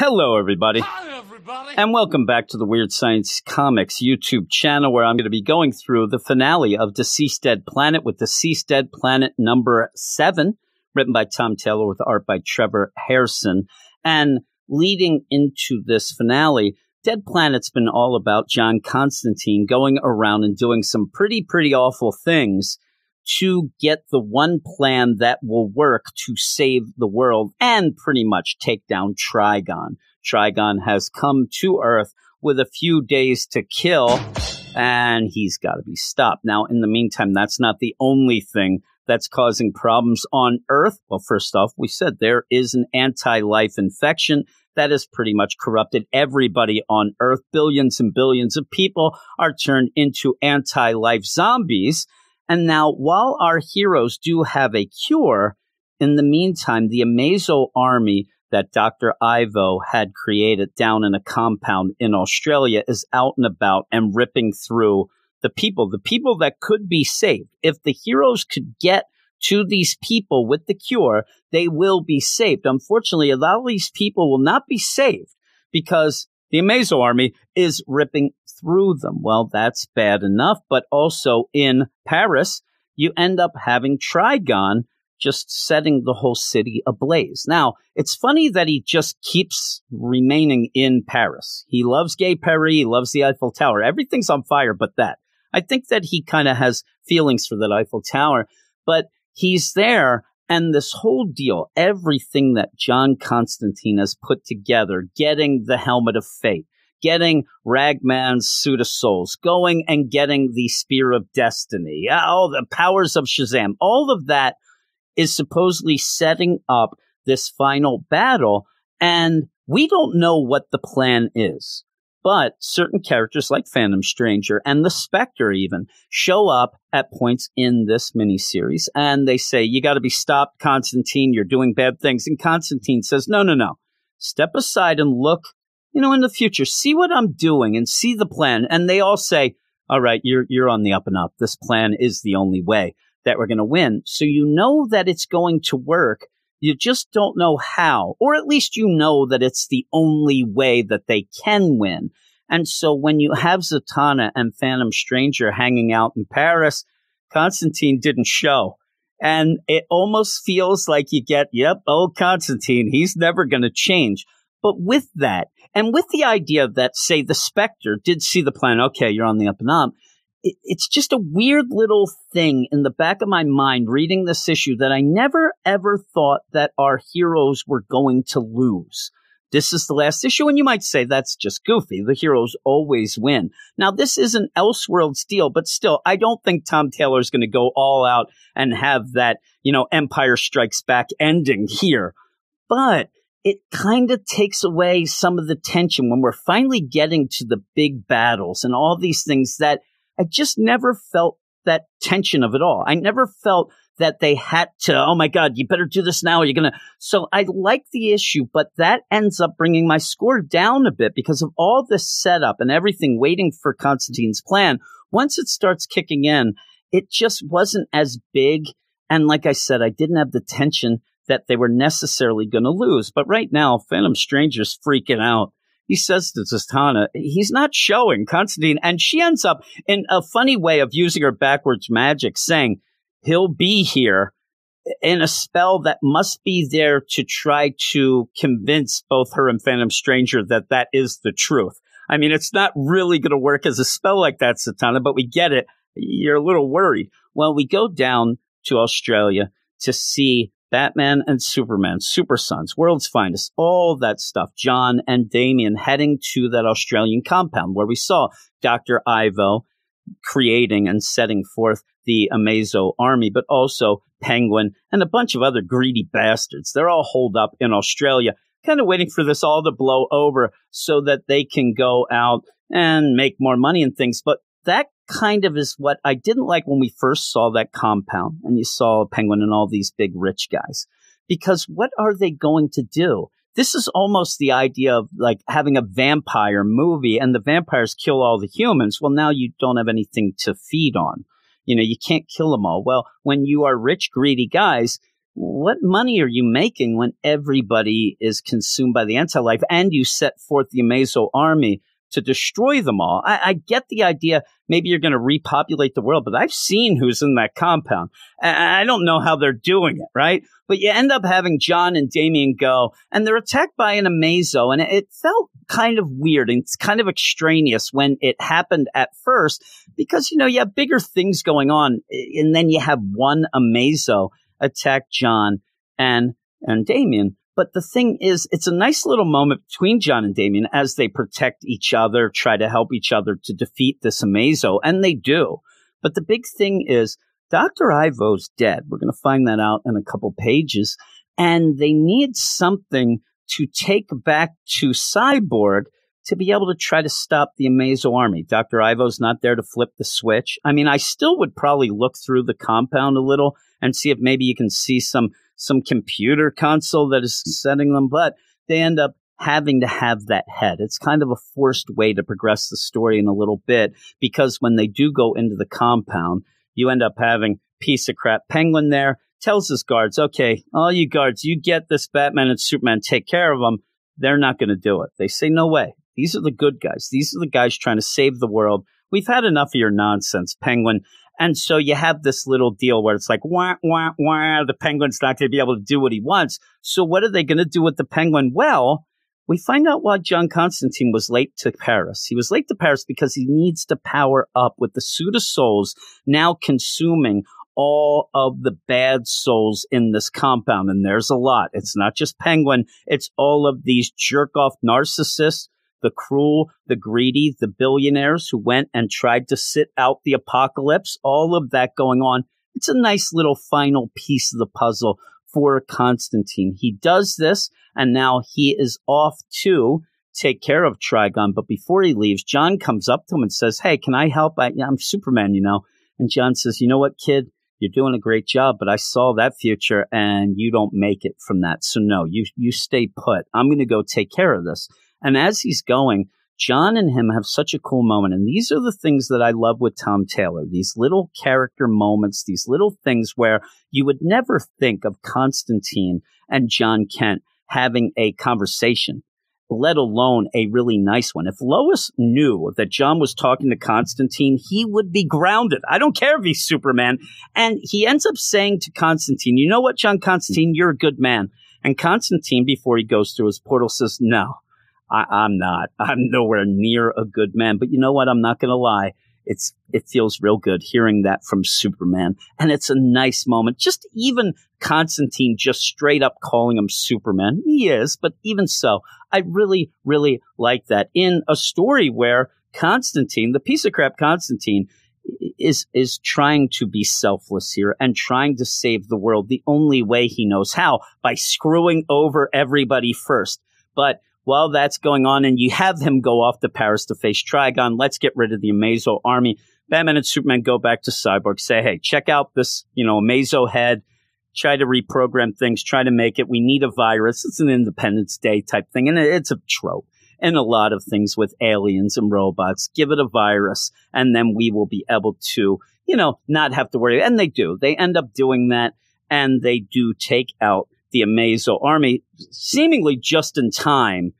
Hello, everybody. Hi, everybody. And welcome back to the Weird Science Comics YouTube channel, where I'm going to be going through the finale of Deceased Dead Planet with Deceased Dead Planet number 7, written by Tom Taylor with art by Trevor Hairston. And leading into this finale, Dead Planet's been all about John Constantine going around and doing some pretty awful things to get the one plan that will work to save the world and pretty much take down Trigon. Trigon has come to Earth with a few days to kill, and he's got to be stopped. Now, in the meantime, that's not the only thing that's causing problems on Earth. Well, first off, we said there is an anti-life infection that has pretty much corrupted everybody on Earth. Billions and billions of people are turned into anti-life zombies. And now, while our heroes do have a cure, in the meantime, the Amazo army that Dr. Ivo had created down in a compound in Australia is out and about and ripping through the people that could be saved. If the heroes could get to these people with the cure, they will be saved. Unfortunately, a lot of these people will not be saved because the Amazo army is ripping through them. Well, that's bad enough, but also in Paris, you end up having Trigon just setting the whole city ablaze. Now, it's funny that he just keeps remaining in Paris. He loves Gay Paris, he loves the Eiffel Tower. Everything's on fire but that. I think that he kind of has feelings for that Eiffel Tower, but he's there. And this whole deal, everything that John Constantine has put together, getting the Helmet of Fate, getting Ragman's Suit of Souls, going and getting the Spear of Destiny, all the powers of Shazam, all of that is supposedly setting up this final battle. And we don't know what the plan is. But certain characters like Phantom Stranger and the Spectre even show up at points in this miniseries. And they say, you got to be stopped, Constantine. You're doing bad things. And Constantine says, no. Step aside and look, in the future. See what I'm doing and see the plan. And they all say, all right, you're on the up and up. This plan is the only way that we're going to win. So you know that it's going to work. You just don't know how, or at least you know that it's the only way that they can win. And so when you have Zatanna and Phantom Stranger hanging out in Paris, Constantine didn't show. And it almost feels like you get, old Constantine, he's never going to change. But with that, and with the idea that, say, the Spectre did see the plan, okay, you're on the up and up, it's just a weird little thing in the back of my mind reading this issue that I never, ever thought that our heroes were going to lose. This is the last issue, and you might say that's just goofy. The heroes always win. Now, this is an Elseworlds deal, but still, I don't think Tom Taylor is going to go all out and have that, Empire Strikes Back ending here. But it kind of takes away some of the tension when we're finally getting to the big battles and all these things that I just never felt that tension of it all. I never felt that they had to, oh my God, you better do this now. Or you're going to. So I like the issue, but that ends up bringing my score down a bit because of all this setup and everything waiting for Constantine's plan. Once it starts kicking in, it just wasn't as big. And like I said, I didn't have the tension that they were necessarily going to lose. But right now, Phantom Stranger's freaking out. He says to Zatanna, he's not showing Constantine. And she ends up in a funny way of using her backwards magic, saying he'll be here in a spell that must be there to try to convince both her and Phantom Stranger that that is the truth. I mean, it's not really going to work as a spell like that, Zatanna, but we get it. You're a little worried. Well, we go down to Australia to see Batman and Superman, Super Sons, World's Finest, all that stuff. John and Damian heading to that Australian compound where we saw Dr. Ivo creating and setting forth the Amazo army, but also Penguin and a bunch of other greedy bastards. They're all holed up in Australia, kind of waiting for this all to blow over so that they can go out and make more money and things. But that kind of is what I didn't like when we first saw that compound and you saw Penguin and all these big rich guys. Because what are they going to do? This is almost the idea of like having a vampire movie and the vampires kill all the humans. Well, now you don't have anything to feed on. You can't kill them all. Well, when you are rich, greedy guys, what money are you making when everybody is consumed by the anti-life and you set forth the Amazo army to destroy them all? I get the idea. Maybe you're going to repopulate the world, but I've seen who's in that compound. I don't know how they're doing it, right? But you end up having John and Damien go, and they're attacked by an Amazo, and it felt kind of weird and it's kind of extraneous when it happened at first because, you have bigger things going on, and then you have one Amazo attack John and Damien. But the thing is, it's a nice little moment between John and Damien as they protect each other, try to help each other to defeat this Amazo, and they do. But the big thing is Dr. Ivo's dead. We're going to find that out in a couple pages, and they need something to take back to Cyborg to be able to try to stop the Amazo army. Dr. Ivo's not there to flip the switch. I mean, I still would probably look through the compound a little and see if maybe you can see some computer console that is setting them, but they end up having to have that head. It's kind of a forced way to progress the story in a little bit, because when they do go into the compound, you end up having piece of crap Penguin there, tells his guards, okay, all you guards, you get this Batman and Superman, take care of them. They're not going to do it. They say, no way. These are the good guys. These are the guys trying to save the world. We've had enough of your nonsense, Penguin. And so you have this little deal where it's like, wah, wah, wah, the Penguin's not going to be able to do what he wants. So what are they going to do with the Penguin? Well, we find out why John Constantine was late to Paris. He was late to Paris because he needs to power up with the suit of souls now consuming all of the bad souls in this compound. And there's a lot. It's not just Penguin. It's all of these jerk-off narcissists, the cruel, the greedy, the billionaires who went and tried to sit out the apocalypse, all of that going on. It's a nice little final piece of the puzzle for Constantine. He does this, and now he is off to take care of Trigon. But before he leaves, John comes up to him and says, hey, can I help? I'm Superman, And John says, you know what, kid? You're doing a great job, but I saw that future, and you don't make it from that. So no, you stay put. I'm going to go take care of this. And as he's going, John and him have such a cool moment. And these are the things that I love with Tom Taylor, these little character moments, these little things where you would never think of Constantine and John Kent having a conversation, let alone a really nice one. If Lois knew that John was talking to Constantine, he would be grounded. I don't care if he's Superman. And he ends up saying to Constantine, you know what, John Constantine, you're a good man. And Constantine, before he goes through his portal, says, no. I'm not. I'm nowhere near a good man. But you know what? I'm not going to lie. It feels real good hearing that from Superman. And it's a nice moment. Just even Constantine just straight up calling him Superman. He is, but even so, I really, really like that in a story where Constantine, the piece of crap Constantine, is trying to be selfless here and trying to save the world the only way he knows how, by screwing over everybody first. But while that's going on and you have him go off to Paris to face Trigon, let's get rid of the Amazo army. Batman and Superman go back to Cyborg, say, hey, check out this, Amazo head, try to reprogram things, try to make it. We need a virus. It's an Independence Day type thing. And it's a trope in a lot of things with aliens and robots. Give it a virus, and then we will be able to, not have to worry. And they do. They end up doing that, and they do take out the Amazo army, seemingly just in time.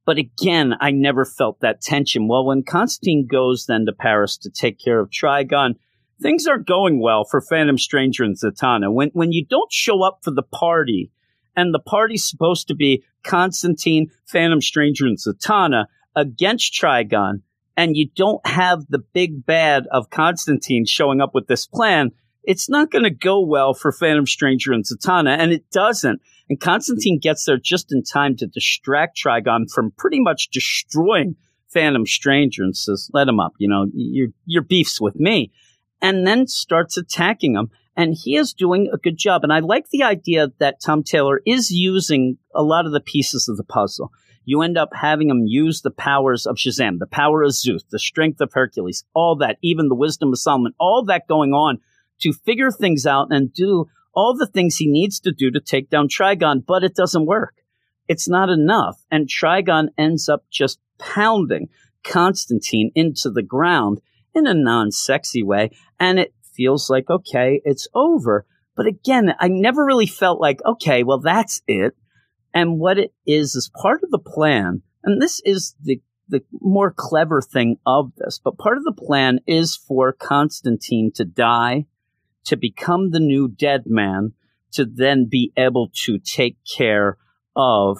But again, I never felt that tension. Well, when Constantine goes then to Paris to take care of Trigon, things aren't going well for Phantom Stranger and Zatanna. When you don't show up for the party, and the party's supposed to be Constantine, Phantom Stranger, and Zatanna against Trigon, and you don't have the big bad of Constantine showing up with this plan, it's not going to go well for Phantom Stranger and Zatanna, and it doesn't. And Constantine gets there just in time to distract Trigon from pretty much destroying Phantom Stranger and says, let him up, your beef's with me. And then starts attacking him. And he is doing a good job. And I like the idea that Tom Taylor is using a lot of the pieces of the puzzle. You end up having him use the powers of Shazam, the power of Zeus, the strength of Hercules, all that, even the wisdom of Solomon, all that going on to figure things out and do all the things he needs to do to take down Trigon, but it doesn't work. It's not enough. And Trigon ends up just pounding Constantine into the ground in a non-sexy way. And it feels like, okay, it's over. But again, I never really felt like, okay, well, that's it. And what it is part of the plan. And this is the more clever thing of this. But part of the plan is for Constantine to die, to become the new dead man, to then be able to take care of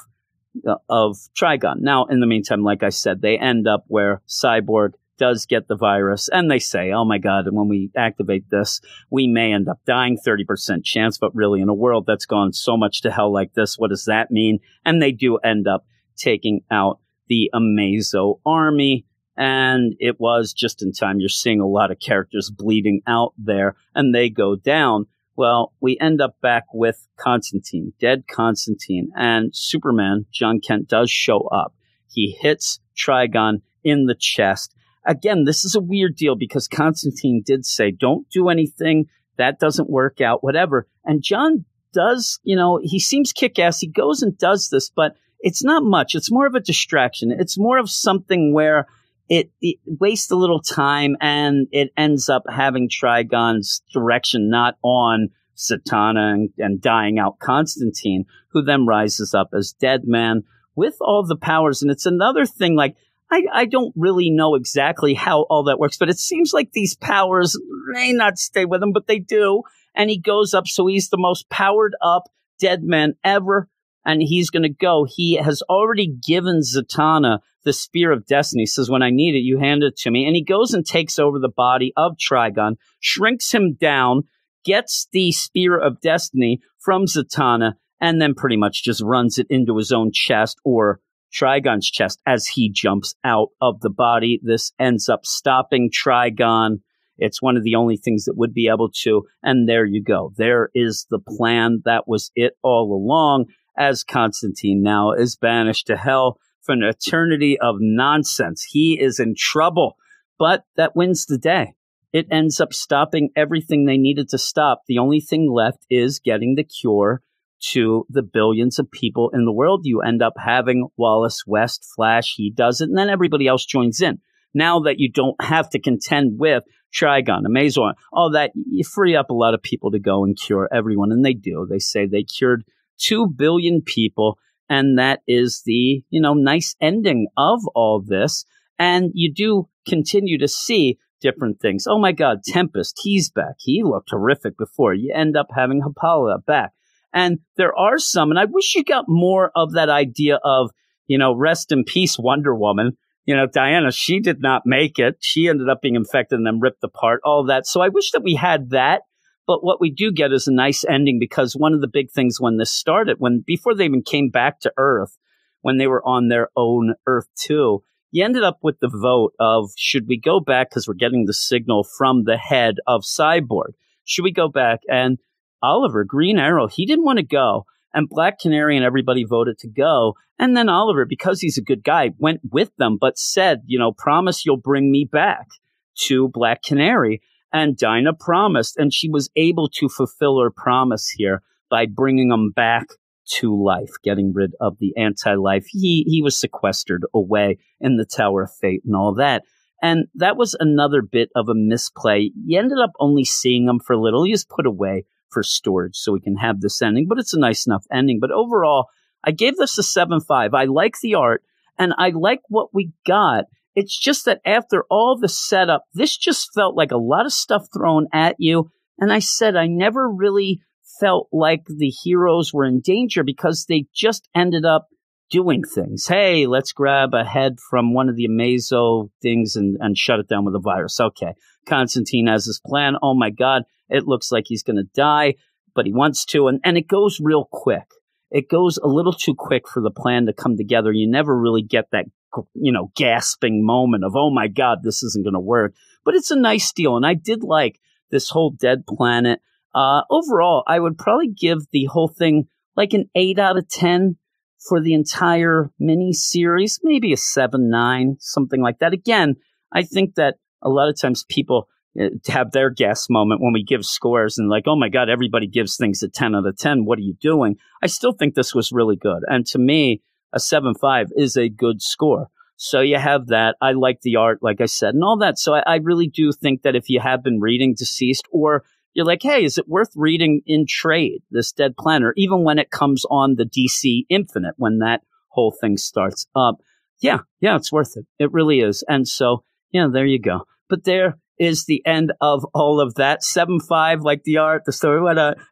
Trigon. Now, in the meantime, like I said, they end up where Cyborg does get the virus, and they say, oh my God, and when we activate this, we may end up dying, 30% chance, but really in a world that's gone so much to hell like this, what does that mean? And they do end up taking out the Amazo army, and it was just in time. You're seeing a lot of characters bleeding out there, and they go down. Well, we end up back with Constantine, dead Constantine, and Superman, John Kent, does show up. He hits Trigon in the chest. Again, this is a weird deal because Constantine did say, don't do anything. That doesn't work out, whatever. And John does, he seems kick-ass. He goes and does this, but it's not much. It's more of a distraction. It's more of something where it wastes a little time and it ends up having Trigon's direction not on Zatanna and dying out Constantine, who then rises up as dead man with all the powers. And it's another thing, like, I don't really know exactly how all that works, but it seems like these powers may not stay with him, but they do. And he goes up, so he's the most powered up dead man ever. And he's going to go. He has already given Zatanna the Spear of Destiny. He says, when I need it, you hand it to me. And he goes and takes over the body of Trigon, shrinks him down, gets the Spear of Destiny from Zatanna, and then pretty much just runs it into his own chest, or Trigon's chest, as he jumps out of the body. This ends up stopping Trigon. It's one of the only things that would be able to. And there you go. There is the plan. That was it all along, as Constantine now is banished to hell for an eternity of nonsense. He is in trouble, but that wins the day. It ends up stopping everything they needed to stop. The only thing left is getting the cure to the billions of people in the world. You end up having Wallace West, Flash, he does it, and then everybody else joins in. Now that you don't have to contend with Trigon, Amazon, all that, you free up a lot of people to go and cure everyone, and they do. They say they cured 2 billion people, and that is the, nice ending of all this. And you do continue to see different things. Oh my God, Tempest, he's back. He looked horrific before. You end up having Hapala back. And there are some, and I wish you got more of that idea of, rest in peace, Wonder Woman. Diana, she did not make it. She ended up being infected and then ripped apart, all that. So I wish that we had that. But what we do get is a nice ending, because one of the big things when this started, before they even came back to Earth, when they were on their own Earth 2, you ended up with the vote of, should we go back, because we're getting the signal from the head of Cyborg. Should we go back? And Oliver, Green Arrow, he didn't want to go. And Black Canary and everybody voted to go. And then Oliver, because he's a good guy, went with them, but said, promise you'll bring me back to Black Canary. And Dinah promised, and she was able to fulfill her promise here by bringing him back to life, getting rid of the anti-life. He was sequestered away in the Tower of Fate and all that. And that was another bit of a misplay. You ended up only seeing him for a little. He was put away for storage so we can have this ending, but it's a nice enough ending. But overall, I gave this a 7.5. I like the art, and I like what we got. It's just that after all the setup, this just felt like a lot of stuff thrown at you. And I said I never really felt like the heroes were in danger, because they just ended up doing things. Hey, let's grab a head from one of the Amazo things and shut it down with a virus. Okay, Constantine has his plan. Oh my God, it looks like he's going to die, but he wants to. And it goes real quick. It goes a little too quick for the plan to come together. You never really get that, gasping moment of, oh my God, this isn't going to work. But it's a nice deal. And I did like this whole dead planet. Overall, I would probably give the whole thing like an 8 out of 10 for the entire mini series, maybe a 7-9, something like that. Again, I think that a lot of times people have their gas moment when we give scores and like, oh my God, everybody gives things a 10 out of 10. What are you doing? I still think this was really good. And to me, a 7.5 is a good score. So you have that. I like the art, like I said, and all that. So I really do think that if you have been reading DCeased, or you're like, hey, is it worth reading in trade, this Dead Planet, or even when it comes on the DC Infinite, when that whole thing starts up? Yeah, it's worth it. It really is. And so, there you go. But there is the end of all of that. 7-5, like the art, the story,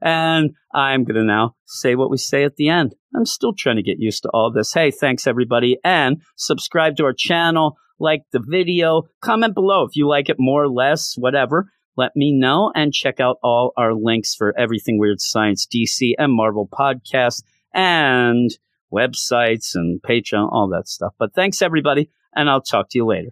and I'm going to now say what we say at the end. I'm still trying to get used to all this. Hey, thanks, everybody. And subscribe to our channel, like the video, comment below if you like it more or less, whatever. Let me know, and check out all our links for everything Weird Science, DC, and Marvel podcasts, and websites, and Patreon, all that stuff. But thanks, everybody, and I'll talk to you later.